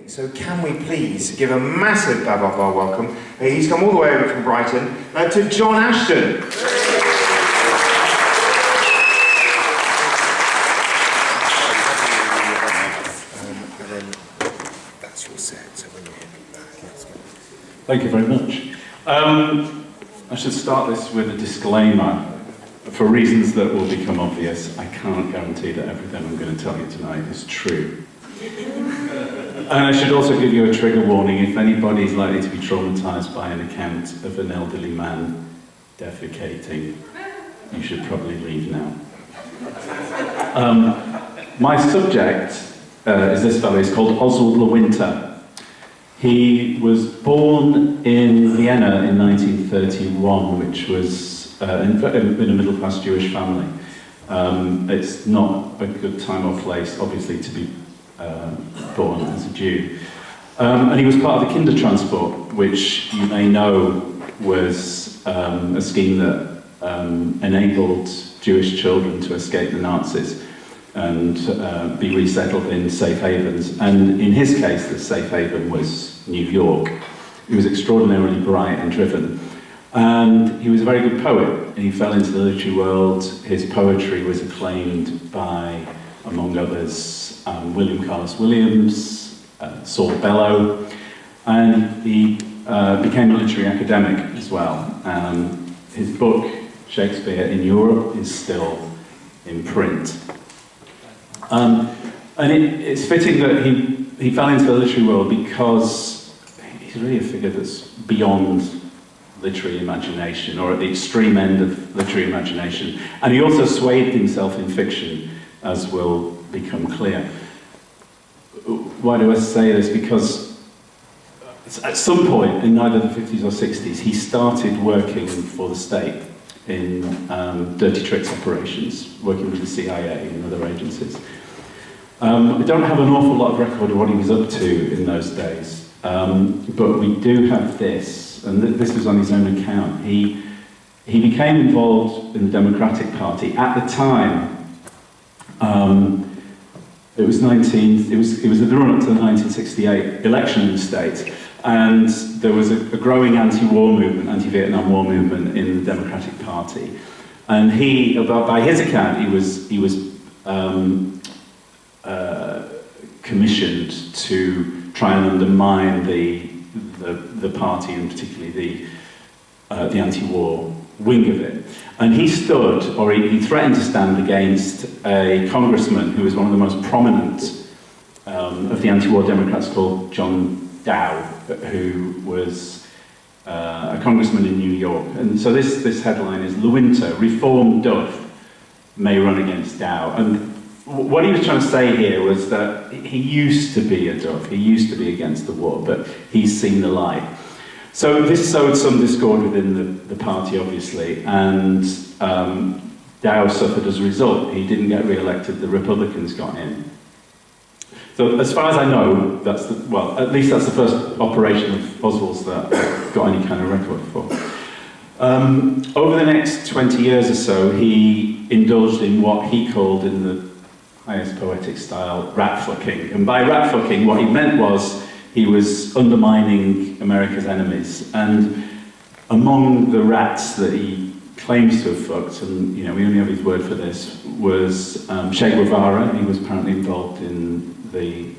So can we please give a massive Babar welcome? He's come all the way over from Brighton to John Ashton. And then that's your set. So when you're back, let's go. Thank you very much. I should start this with a disclaimer. For reasons that will become obvious, I can't guarantee that everything I'm going to tell you tonight is true. And I should also give you a trigger warning. If anybody is likely to be traumatised by an account of an elderly man defecating, you should probably leave now. My subject is this fellow. He's called Oswald Le Winter. He was born in Vienna in 1931, which was in a middle-class Jewish family. It's not a good time or place, obviously, to be born as a Jew. And he was part of the Kindertransport, which you may know was a scheme that enabled Jewish children to escape the Nazis and be resettled in safe havens. And in his case, the safe haven was New York. He was extraordinarily bright and driven. And he was a very good poet, and he fell into the literary world. His poetry was acclaimed by, among others, William Carlos Williams, Saul Bellow, and he became a literary academic as well. His book, Shakespeare in Europe, is still in print. And it's fitting that he fell into the literary world because he's really a figure that's beyond literary imagination, or at the extreme end of literary imagination. And he also swayed himself in fiction, as will become clear. Why do I say this? Because at some point in either the 50s or 60s, he started working for the state in dirty tricks operations, working with the CIA and other agencies. We don't have an awful lot of record of what he was up to in those days, but we do have this. And this was on his own account. He became involved in the Democratic Party. At the time, it was the run-up to the 1968 election in the state, and there was a growing anti-war movement, anti-Vietnam War movement in the Democratic Party. And by his account, he was commissioned to try and undermine the party, and particularly the anti-war wing of it. And he stood, or he threatened to stand against a congressman who was one of the most prominent of the anti-war Democrats, called John Dow, who was a congressman in New York. And so this headline is, Le Winter, Reformed Dove may run against Dow. And what he was trying to say here was that he used to be a Dove, he used to be against the war, but he's seen the light. So this sowed some discord within the party, obviously, and Dow suffered as a result. He didn't get re-elected, the Republicans got in. So as far as I know, at least that's the first operation of Oswald's that I've got any kind of record for. Over the next 20 years or so, he indulged in what he called, in the highest poetic style, rat-fucking. And by rat-fucking, what he meant was he was undermining America's enemies. And among the rats that he claims to have fucked, and we only have his word for this, was Che Guevara. He was apparently involved in the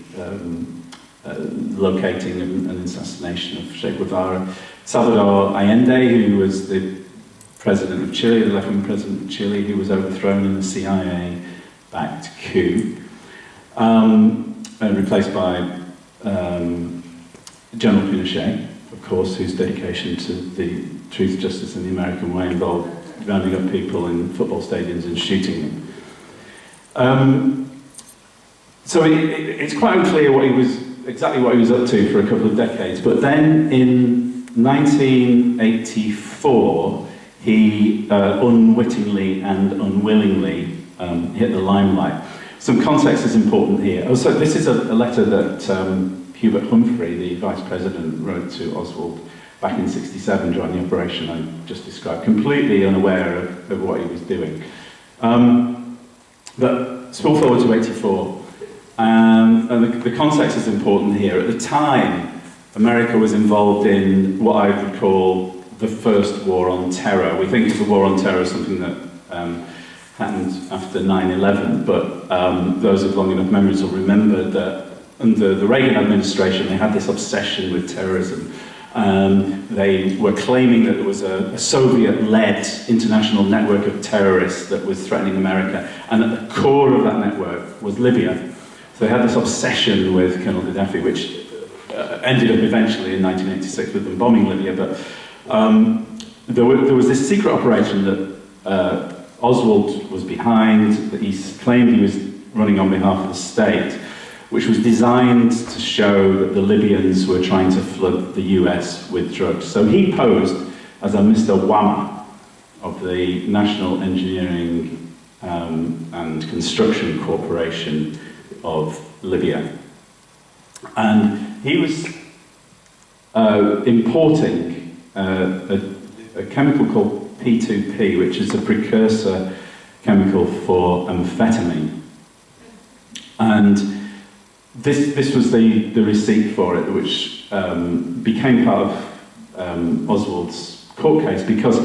locating and assassination of Che Guevara. Salvador Allende, who was the president of Chile, the left-wing president of Chile, who was overthrown in the CIA-backed coup, and replaced by General Pinochet, of course, whose dedication to the truth, justice and the American way involved rounding up people in football stadiums and shooting them. So it's quite unclear exactly what he was up to for a couple of decades, but then in 1984, he unwittingly and unwillingly hit the limelight. Some context is important here. Also, this is a letter that Hubert Humphrey, the vice president, wrote to Oswald back in '67 during the operation I just described, completely unaware of what he was doing. But spool forward to '84. And the context is important here. At the time, America was involved in what I would call the first war on terror. We think of the war on terror as something that happened after 9/11, but those with long enough memories will remember that under the Reagan administration, they had this obsession with terrorism. They were claiming that there was a Soviet-led international network of terrorists that was threatening America, and at the core of that network was Libya. So they had this obsession with Colonel Gaddafi, which ended up eventually in 1986 with them bombing Libya, but there was this secret operation that Oswald was behind, that he claimed he was running on behalf of the state, which was designed to show that the Libyans were trying to flood the US with drugs. So he posed as a Mr. Wama of the National Engineering and Construction Corporation of Libya. And he was importing a chemical called P2P, which is a precursor chemical for amphetamine. And this was the receipt for it, which became part of Oswald's court case, because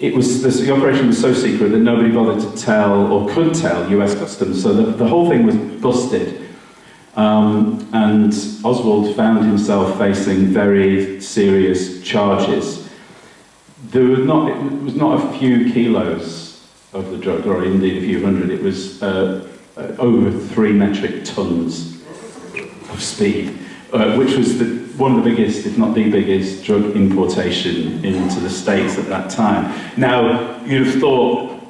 the operation was so secret that nobody bothered to tell, or could tell, US Customs, so the whole thing was busted. And Oswald found himself facing very serious charges. It was not a few kilos of the drug, or indeed a few hundred. It was over 3 metric tons of speed, which was one of the biggest, if not the biggest, drug importation into the States at that time. Now, you'd have thought,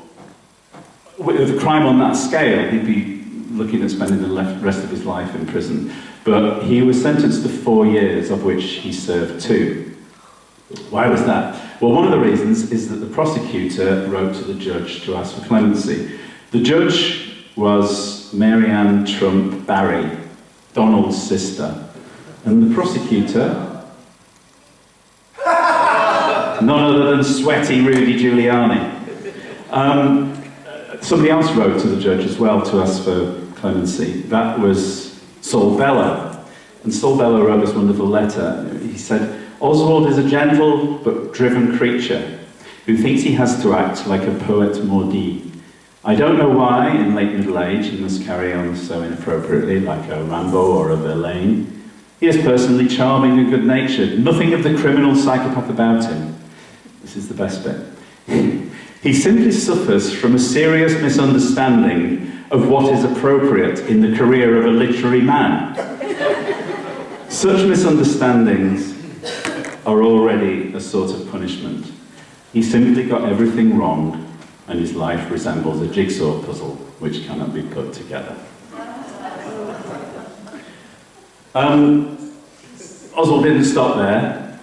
with a crime on that scale, he'd be looking at spending the rest of his life in prison. But he was sentenced to 4 years, of which he served 2. Why was that? Well, one of the reasons is that the prosecutor wrote to the judge to ask for clemency. The judge was Mary Ann Trump Barry, Donald's sister. And the prosecutor, none other than sweaty Rudy Giuliani. Somebody else wrote to the judge as well to ask for clemency. That was Saul Bellow. And Saul Bellow wrote this wonderful letter. He said, "Oswald is a gentle but driven creature who thinks he has to act like a poet maudit. I don't know why, in late middle age, he must carry on so inappropriately, like a Rambo or a Verlaine. He is personally charming and good-natured, nothing of the criminal psychopath about him." This is the best bit. "He simply suffers from a serious misunderstanding of what is appropriate in the career of a literary man. Such misunderstandings are already a sort of punishment. He simply got everything wrong, and his life resembles a jigsaw puzzle which cannot be put together." Oswald didn't stop there.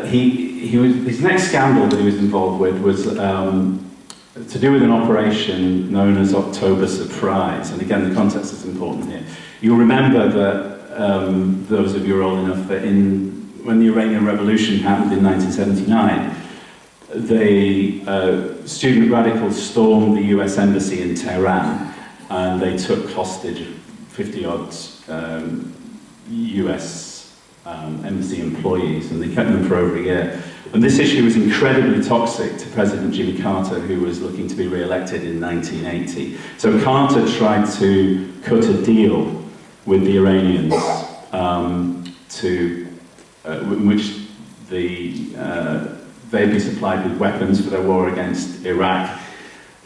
His next scandal that he was involved with was to do with an operation known as October Surprise. And again, the context is important here. You'll remember that, those of you who are old enough, that when the Iranian Revolution happened in 1979, the student radicals stormed the US Embassy in Tehran, and they took hostage 50-odd US embassy employees, and they kept them for over a year. And this issue was incredibly toxic to President Jimmy Carter, who was looking to be re-elected in 1980. So Carter tried to cut a deal with the Iranians in which they'd be supplied with weapons for their war against Iraq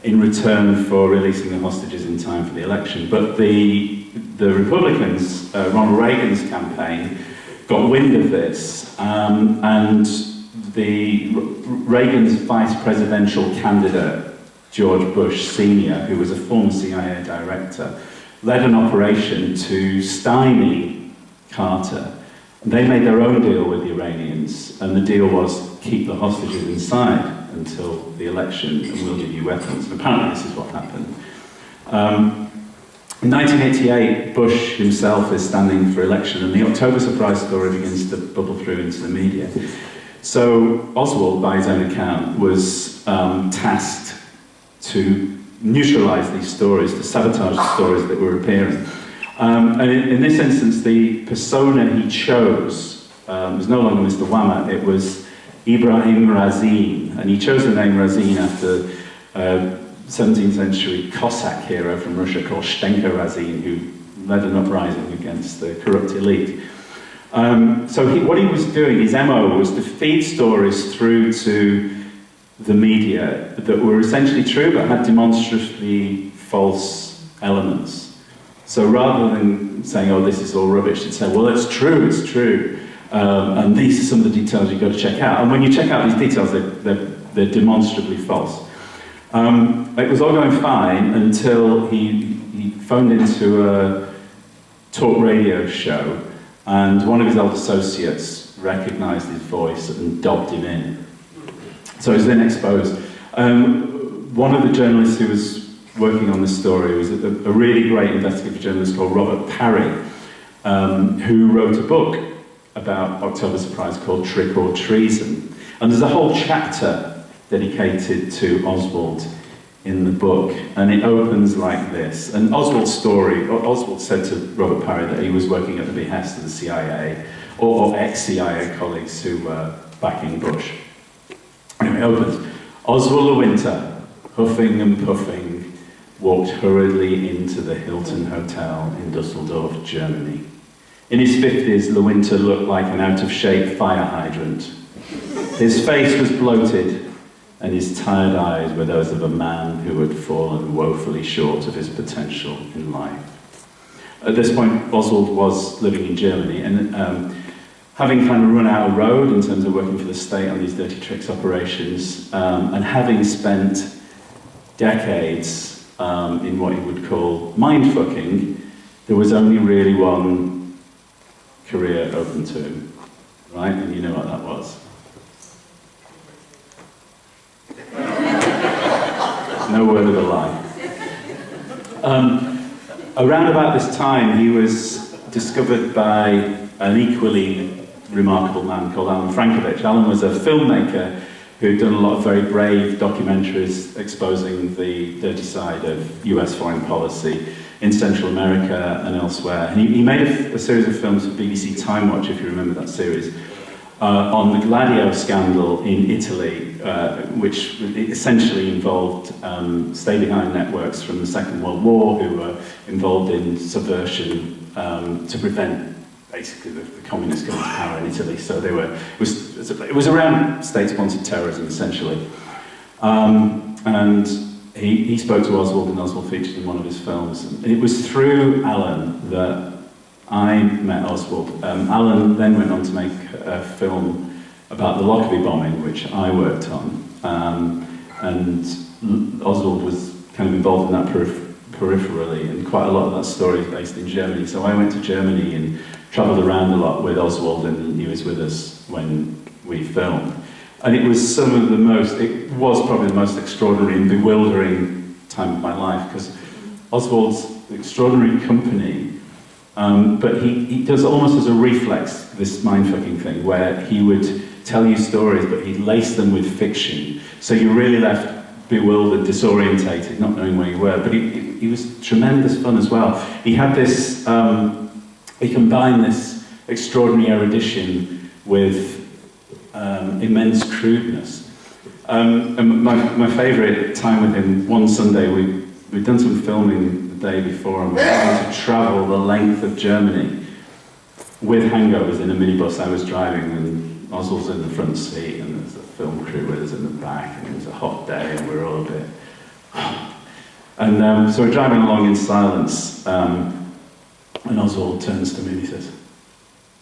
in return for releasing the hostages in time for the election. But the Republicans, Ronald Reagan's campaign, got wind of this, and Reagan's vice presidential candidate, George Bush Sr., who was a former CIA director, led an operation to stymie Carter. They made their own deal with the Iranians, and the deal was keep the hostages inside until the election, and we'll give you weapons. And apparently this is what happened. In 1988, Bush himself is standing for election, and the October Surprise story begins to bubble through into the media. So Oswald, by his own account, was tasked to neutralize these stories, to sabotage the stories that were appearing. And in this instance, the persona he chose was no longer Mr. Whammer, it was Ibrahim Razin. And he chose the name Razin after 17th century Cossack hero from Russia called Stenka Razin, who led an uprising against the corrupt elite. What he was doing, his MO, was to feed stories through to the media that were essentially true but had demonstrably false elements. So rather than saying, oh, this is all rubbish, he'd say, well, it's true. And these are some of the details you've got to check out. And when you check out these details, they're demonstrably false. It was all going fine until he phoned into a talk radio show, and one of his old associates recognised his voice and dobbed him in. So he was then exposed. One of the journalists who was working on this story was a really great investigative journalist called Robert Parry, who wrote a book about October Surprise called Trick or Treason. And there's a whole chapter dedicated to Oswald in the book, and it opens like this. And Oswald's story, Oswald said to Robert Parry that he was working at the behest of the CIA, or ex-CIA colleagues who were backing Bush. Anyway, it opens. Oswald Le Winter, huffing and puffing, walked hurriedly into the Hilton Hotel in Dusseldorf, Germany. In his 50s, Le Winter looked like an out-of-shape fire hydrant. His face was bloated, and his tired eyes were those of a man who had fallen woefully short of his potential in life. At this point, Oswald was living in Germany, and having kind of run out of road in terms of working for the state on these dirty tricks operations, and having spent decades in what he would call mind-fucking, there was only really one career open to him, right? And you know what that was. No word of a lie. Around about this time, he was discovered by an equally remarkable man called Alan Frankovich. Alan was a filmmaker who'd done a lot of very brave documentaries exposing the dirty side of US foreign policy in Central America and elsewhere. And he made a series of films for BBC Time Watch, if you remember that series, on the Gladio scandal in Italy, which essentially involved stay-behind networks from the Second World War who were involved in subversion to prevent basically the communists coming to power in Italy. So it was around state-sponsored terrorism, essentially. And he spoke to Oswald, and Oswald featured in one of his films. And it was through Alan that I met Oswald. Alan then went on to make a film about the Lockerbie bombing, which I worked on. And Oswald was kind of involved in that peripherally, and quite a lot of that story is based in Germany. So I went to Germany and travelled around a lot with Oswald, and he was with us when we filmed. And it was probably the most extraordinary and bewildering time of my life, because Oswald's extraordinary company, but he does almost as a reflex this mind-fucking thing, where he would tell you stories, but he'd lace them with fiction. So you're really left bewildered, disorientated, not knowing where you were. But he was tremendous fun as well. He had this, he combined this extraordinary erudition with immense crudeness. And my favourite time with him, one Sunday, we'd done some filming the day before, and we were having to travel the length of Germany with hangovers in a minibus I was driving, and Oswald's in the front seat, and there's a film crew with us in the back, and it was a hot day, and we were all a bit... And so we're driving along in silence, and Oswald turns to me and he says,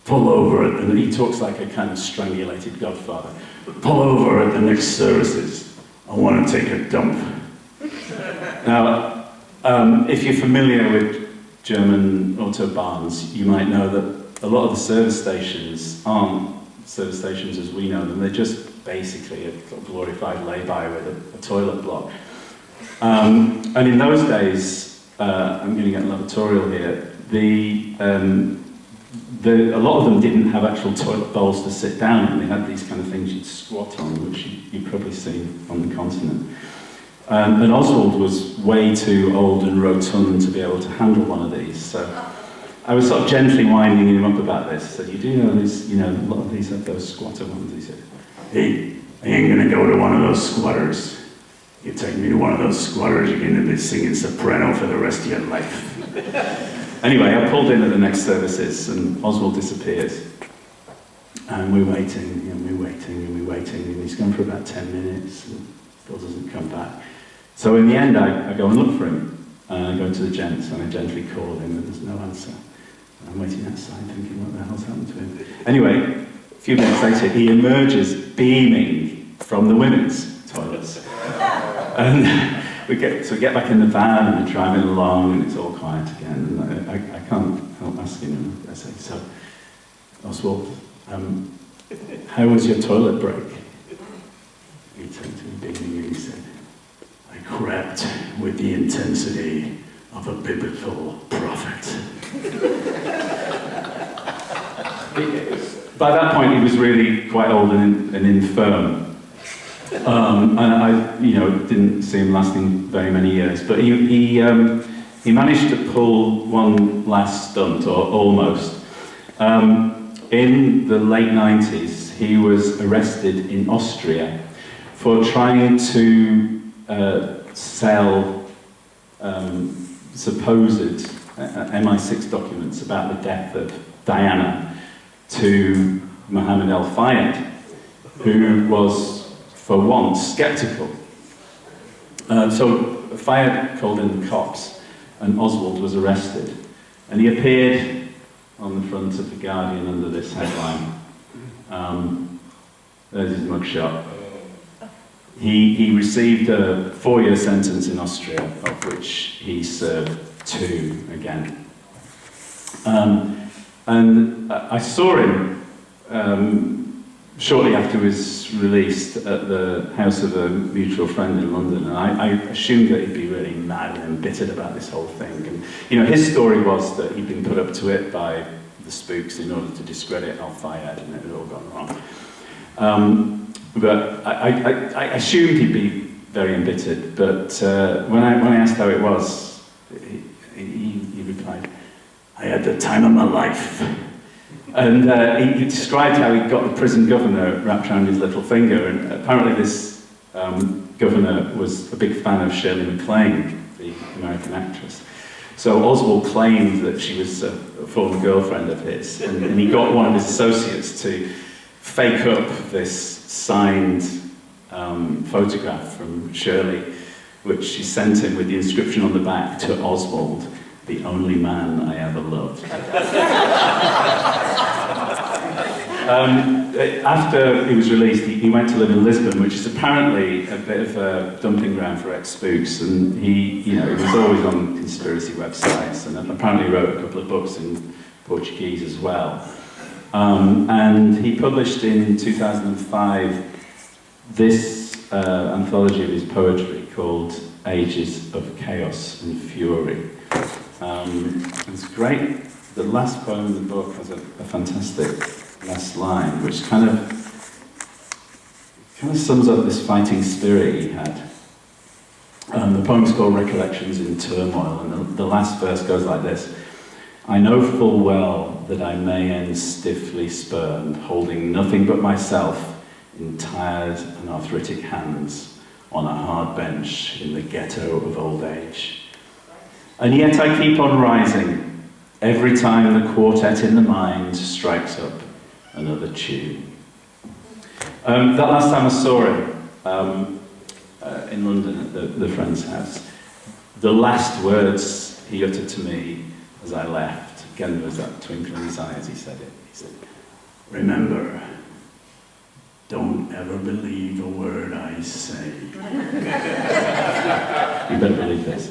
"Pull over," and he talks like a kind of strangulated godfather. "Pull over at the next services. I want to take a dump." Now, if you're familiar with German autobahns, you might know that a lot of the service stations aren't service stations as we know them. They're just basically a glorified lay-by with a toilet block. And in those days, I'm going to get laboratorial here, a lot of them didn't have actual toilet bowls to sit down in. They had these kind of things you'd squat on, which you've probably seen on the continent. And Oswald was way too old and rotund to be able to handle one of these. So I was sort of gently winding him up about this. I said, you do know these, a lot of these have those squatter ones. He said, hey, I ain't gonna go to one of those squatters. You take me to one of those squatters, you're gonna be singing soprano for the rest of your life. Anyway, I pulled in at the next services and Oswald disappears. And we're waiting, and we're waiting, and we're waiting, and he's gone for about 10 minutes, and still doesn't come back. So in the end, I go and look for him. And I go to the gents, and I gently call him, and there's no answer. And I'm waiting outside, thinking, what the hell's happened to him? Anyway, a few minutes later, he emerges beaming from the women's toilets. And we get back in the van, and we're driving along, and it's all quiet again. And I can't help asking him. I say, so, Oswald, how was your toilet break? He turned to me beaming, and he said, I crept with the intensity of a biblical prophet. By that point, he was really quite old and infirm. And I, didn't see him lasting very many years. But he managed to pull one last stunt, or almost. In the late 90s, he was arrested in Austria for trying to sell supposed MI6 documents about the death of Diana to Mohammed al-Fayed, who was, for once, sceptical. So Fayed called in the cops, and Oswald was arrested. And he appeared on the front of The Guardian under this headline. There's his mugshot. He received a 4-year sentence in Austria, of which he served 2 again. And I saw him shortly after he was released at the house of a mutual friend in London, and I assumed that he'd be really mad and embittered about this whole thing. And his story was that he'd been put up to it by the spooks in order to discredit al-Fayed, and it had all gone wrong. But I assumed he'd be very embittered, but when I asked how it was, he replied, I had the time of my life. And he described how he got the prison governor wrapped around his little finger, and apparently this governor was a big fan of Shirley MacLaine, the American actress. So Oswald claimed that she was a former girlfriend of his, and he got one of his associates to fake up this signed photograph from Shirley, which she sent him with the inscription on the back, to Oswald, the only man I ever loved. After he was released, he went to live in Lisbon, which is apparently a bit of a dumping ground for ex-spooks, and he was always on conspiracy websites, and apparently wrote a couple of books in Portuguese as well. And he published in 2005 this anthology of his poetry called Ages of Chaos and Fury. It's great. The last poem in the book has a fantastic last line, which kind of sums up this fighting spirit he had. The poem's called Recollections in Turmoil, and the last verse goes like this. I know full well that I may end stiffly spurned, holding nothing but myself in tired and arthritic hands on a hard bench in the ghetto of old age. And yet I keep on rising every time the quartet in the mind strikes up another tune. That last time I saw him in London at the friend's house, the last words he uttered to me as I left, again there was that twinkle in his eye as he said it. He said, remember, don't ever believe a word I say. You better believe this.